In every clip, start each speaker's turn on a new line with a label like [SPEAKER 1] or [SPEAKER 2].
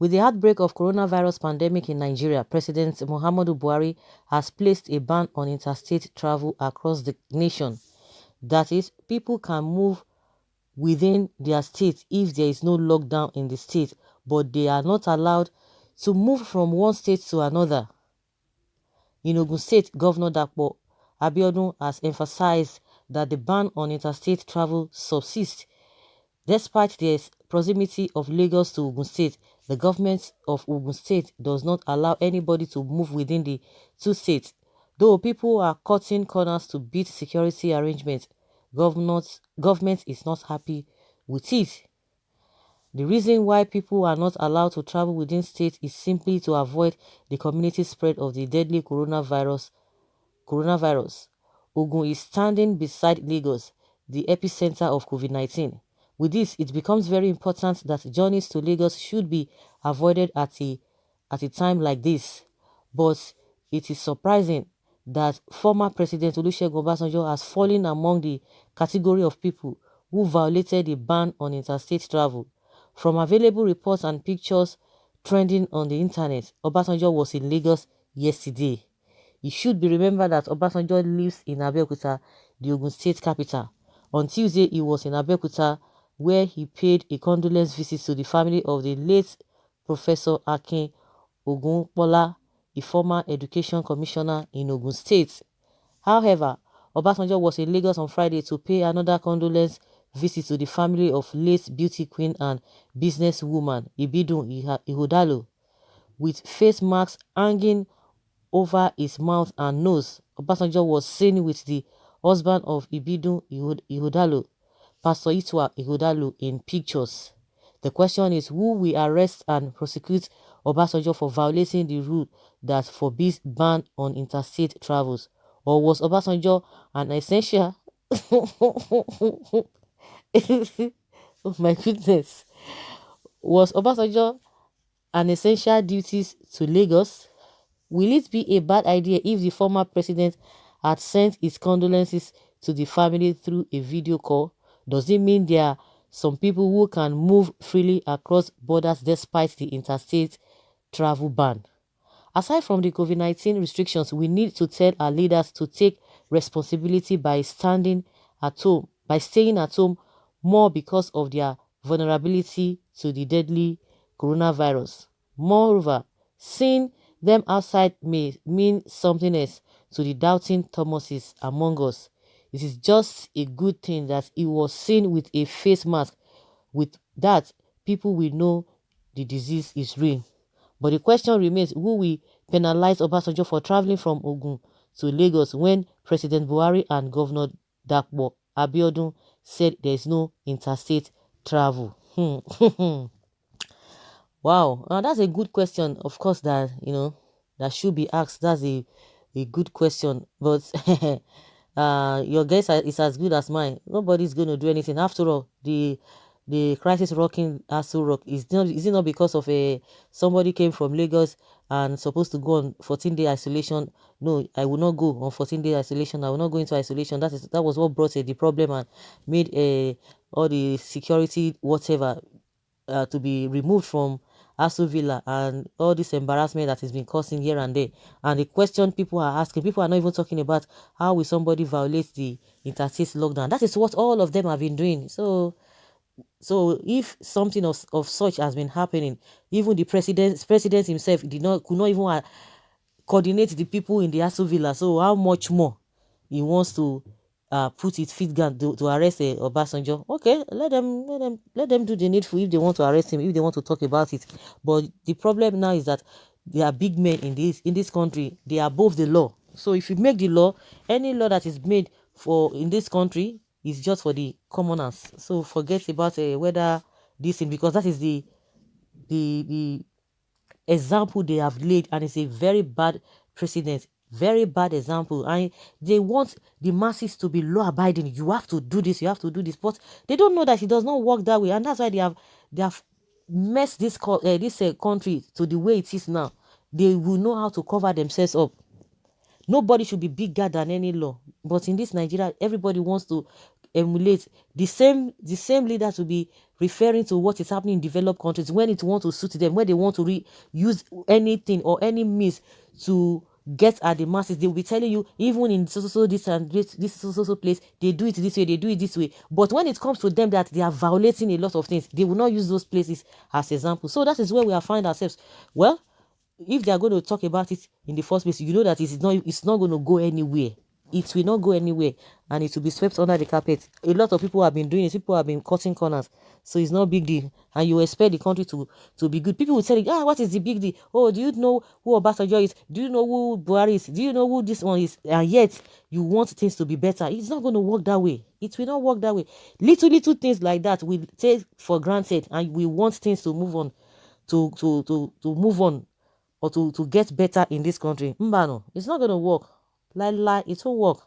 [SPEAKER 1] With the outbreak of coronavirus pandemic in Nigeria, President Muhammadu Buhari has placed a ban on interstate travel across the nation. That is, people can move within their state if there is no lockdown in the state, but they are not allowed to move from one state to another. In Ogun State, Governor Dapo Abiodun has emphasized that the ban on interstate travel subsists. Despite the proximity of Lagos to Ogun State, the government of Ogun State does not allow anybody to move within the two states. Though people are cutting corners to beat security arrangements, government is not happy with it. The reason why people are not allowed to travel within states is simply to avoid the community spread of the deadly coronavirus. Ogun is standing beside Lagos, the epicenter of COVID-19. With this, it becomes very important that journeys to Lagos should be avoided at a time like this. But it is surprising that former President Olusegun Obasanjo has fallen among the category of people who violated the ban on interstate travel. From available reports and pictures trending on the internet, Obasanjo was in Lagos yesterday. It should be remembered that Obasanjo lives in Abeokuta, the Ogun State capital. On Tuesday, he was in Abeokuta, where he paid a condolence visit to the family of the late Professor Akin Ogunpola, the former education commissioner in Ogun State. However, Obasanjo was in Lagos on Friday to pay another condolence visit to the family of late beauty queen and businesswoman Ibidun Ighodalo. With face masks hanging over his mouth and nose, Obasanjo was seen with the husband of Ibidun Ighodalo, Pastor Itwa Ighodalo, in pictures. The question is, who will arrest and prosecute Obasanjo for violating the rule that forbids ban on interstate travels? Or was Obasanjo an essential? Oh my goodness. Was Obasanjo an essential duties to Lagos? Will it be a bad idea if the former president had sent his condolences to the family through a video call? Does it mean there are some people who can move freely across borders despite the interstate travel ban? Aside from the COVID-19 restrictions, we need to tell our leaders to take responsibility by staying at home more because of their vulnerability to the deadly coronavirus. Moreover, seeing them outside may mean something else to the doubting Thomases among us. It is just a good thing that he was seen with a face mask. With that, people will know the disease is real. But the question remains, who will penalize Obasanjo for traveling from Ogun to Lagos when President Buhari and Governor Dapo Abiodun said there is no interstate travel? Wow, that's a good question. Of course, that that should be asked. That's a good question. But your guess is as good as mine. Nobody's going to do anything. After all, the crisis rocking Aso Rock is it not because of somebody came from Lagos and supposed to go on 14-day isolation? No, I will not go on 14-day isolation. I will not go into isolation. That was what brought the problem and made all the security whatever to be removed from Aso Villa, and all this embarrassment that has been causing here and there. And the question people are asking, people are not even talking about how will somebody violate the interstate lockdown. That is what all of them have been doing. So if something of such has been happening, even the president himself could not even coordinate the people in the Aso Villa. So how much more he wants to put his feet down to arrest Obasanjo? Okay, let them do the needful if they want to arrest him, if they want to talk about it. But the problem now is that there are big men in this country. They are above the law. So if you make the law, any law that is made in this country is just for the commoners. So forget about whether this thing, because that is the example they have laid, and it's a very bad precedent, very bad example. And they want the masses to be law abiding. You have to do this, you have to do this, but they don't know that it does not work that way, and that's why they have messed this country to the way it is now. They will know how to cover themselves up. Nobody should be bigger than any law. But in this Nigeria, everybody wants to emulate. The same leaders will be referring to what is happening in developed countries when it wants to suit them, when they want to use anything or any means to get at the masses. They will be telling you, even in so this and this so place, they do it this way, they do it this way. But when it comes to them that they are violating a lot of things, they will not use those places as examples. So that is where we are find ourselves. Well, if they are going to talk about it in the first place, you know that it's not going to go anywhere. It will not go anywhere, and it will be swept under the carpet. A lot of people have been doing it. People have been cutting corners, so it's not a big deal. And you expect the country to be good. People will tell you, what is the big deal? Oh, do you know who Obasanjo is? Do you know who Buhari is? Do you know who this one is? And yet you want things to be better. It's not going to work that way. It will not work that way. Little things like that we take for granted, and we want things to move on, to move on, or to get better in this country. Mbano, it's not going to work. It won't work.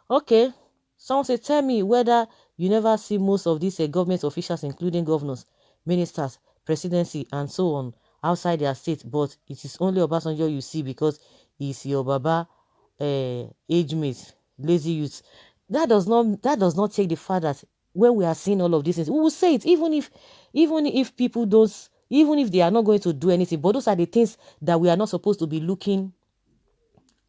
[SPEAKER 1] Okay, someone say, tell me whether you never see most of these government officials, including governors, ministers, presidency, and so on, outside their state, but it is only Obasanjo you see because he's your baba age mate, lazy youth. That does not take the fact that when we are seeing all of these things, we will say it, even if people don't, even if they are not going to do anything. But those are the things that we are not supposed to be looking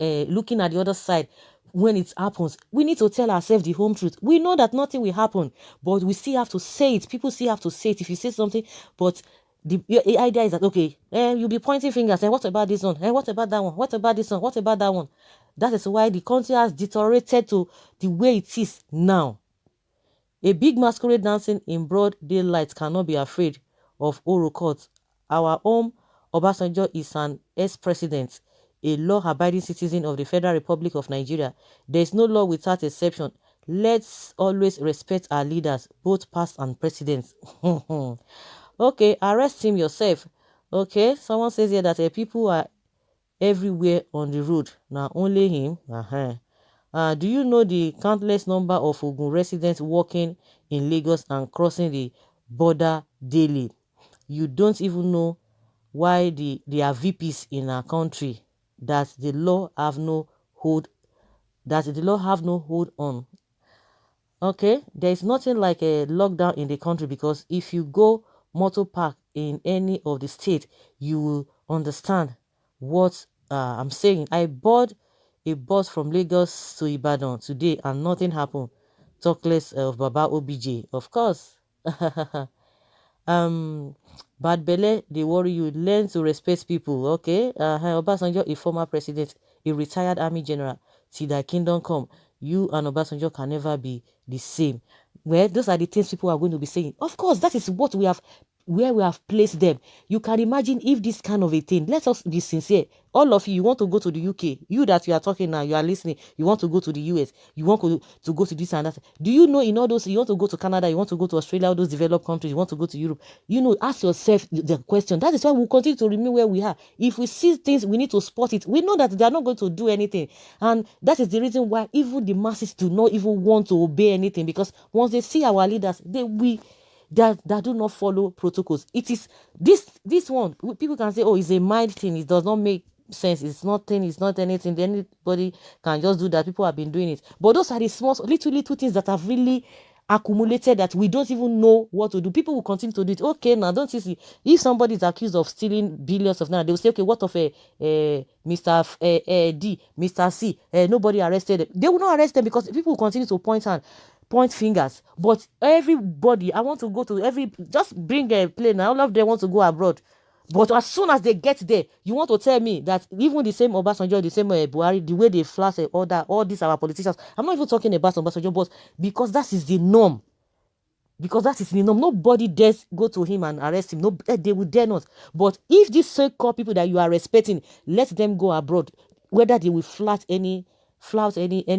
[SPEAKER 1] at the other side. When it happens, we need to tell ourselves the home truth. We know that nothing will happen, but we still have to say it. People still have to say it. If you say something, but the idea is that, okay, you'll be pointing fingers, and what about this one? And what about that one? What about this one? What about that one? That is why the country has deteriorated to the way it is now. A big masquerade dancing in broad daylight cannot be afraid of oral court. Our own Obasanjo is an ex-president, a law-abiding citizen of the Federal Republic of Nigeria. There is no law without exception. Let's always respect our leaders, both past and present. Okay, arrest him yourself. Okay, someone says here that people are everywhere on the road. Now only him. Do you know the countless number of Ogun residents working in Lagos and crossing the border daily? You don't even know why there are VPs in our country that the law have no hold on. Okay, there is nothing like a lockdown in the country, because if you go motor park in any of the states, you will understand what I'm saying. I bought a bus from Lagos to Ibadan today and nothing happened. Talk less of Baba OBJ, of course. Bad belle, they worry you. Learn to respect people. Okay, Obasanjo, a former president, a retired army general. Till thy kingdom come, you and Obasanjo can never be the same. Well, those are the things people are going to be saying. Of course, that is what we have, where we have placed them. You can imagine if this kind of a thing, let us be sincere. All of you want to go to the UK. You that you are talking now, you are listening. You want to go to the US. You want to go to this and that. Do you know in all those, you want to go to Canada, you want to go to Australia, all those developed countries, you want to go to Europe. You know, ask yourself the question. That is why we'll continue to remain where we are. If we see things, we need to spot it. We know that they are not going to do anything. And that is the reason why even the masses do not even want to obey anything. Because once they see our leaders, that do not follow protocols. It is this one. People can say, oh, it's a mild thing. It does not make sense. It's nothing. It's not anything. Anybody can just do that. People have been doing it. But those are the small, little things that have really accumulated that we don't even know what to do. People will continue to do it. Okay, now don't you see? If somebody is accused of stealing billions of naira, they will say, okay, what of Mr. D, Mr. C? Nobody arrested them. They will not arrest them because people will continue to point fingers. But everybody, I want to go to just bring a plane. All of them want to go abroad. But as soon as they get there, you want to tell me that even the same Obasanjo, the same Buhari, the way they flash all these our politicians, I'm not even talking about Obasanjo, but because that is the norm. Because that is the norm. Nobody dares go to him and arrest him. No, they will dare not. But if these so-called people that you are respecting, let them go abroad, whether they will flout any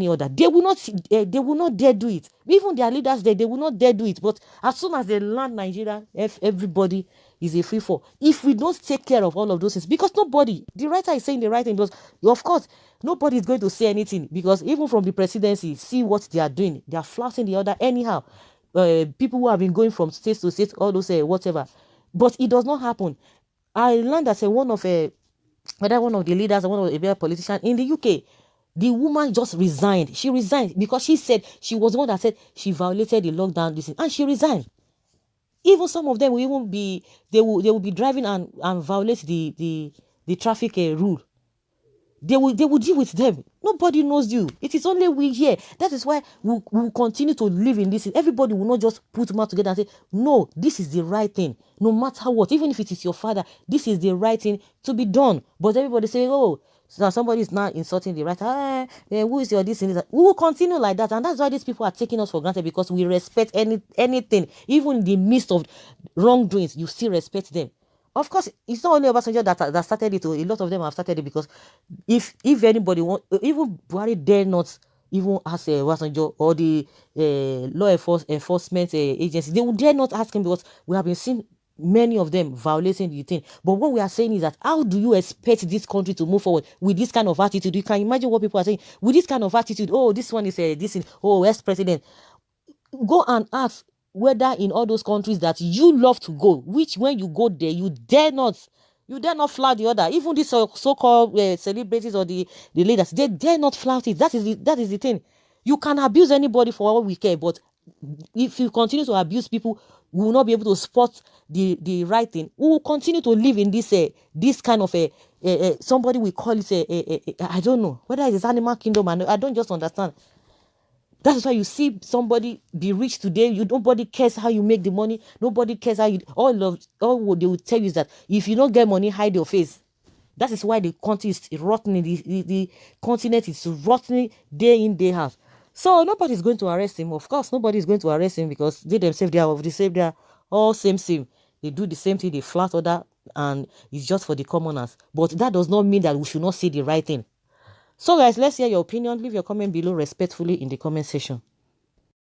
[SPEAKER 1] other, they will not dare do it. Even their leaders they will not dare do it. But as soon as they land Nigeria, everybody is a free fall. If we don't take care of all of those things, because the writer is saying the right thing, because of course nobody is going to say anything, because even from the presidency, see what they are doing. They are flouting the other anyhow. People who have been going from state to state, all those whatever, but it does not happen. I learned that one of the leaders, one of the politicians in the UK, The woman just resigned. She resigned because she said she was the one that said she violated the lockdown, this thing, and she resigned. Even some of them will even be they will be driving and violate the traffic rule. They will deal with them. Nobody knows you. It is only we here. That is why we'll continue to live in this. Everybody will not just put mouth together and say, no, this is the right thing. No matter what, even if it is your father, this is the right thing to be done. But everybody say, oh, so somebody is now insulting the right. Who is your this and that? We will continue like that. And that's why these people are taking us for granted, because we respect anything. Even in the midst of wrongdoings, you still respect them. Of course, it's not only Obasanjo that started it. A lot of them have started it, because if anybody want, even Buhari dare not even ask Obasanjo or the law enforcement agency, they would dare not ask him, because we have been seeing many of them violating the thing. But what we are saying is that, how do you expect this country to move forward with this kind of attitude? You can imagine what people are saying with this kind of attitude. Oh, this one is this thing. Oh, ex-president. Go and ask whether in all those countries that you love to go, which when you go there, you dare not flout the other. Even these so-called celebrities or the leaders, they dare not flout it. That is the thing. You can abuse anybody for all we care, but if you continue to abuse people, we will not be able to spot the right thing. We will continue to live in this kind of somebody will call it I don't know whether it is animal kingdom. I don't just understand. That is why you see somebody be rich today. Nobody cares how you make the money. Nobody cares how you all what they will tell you is that if you don't get money, hide your face. That is why the country is rotting. The continent is rotting day in, day out. So nobody is going to arrest him. Of course, nobody is going to arrest him, because they themselves, they are of the same. They are all same. They do the same thing. They flat order, and it's just for the commoners. But that does not mean that we should not say the right thing. So guys, let's hear your opinion. Leave your comment below respectfully in the comment section.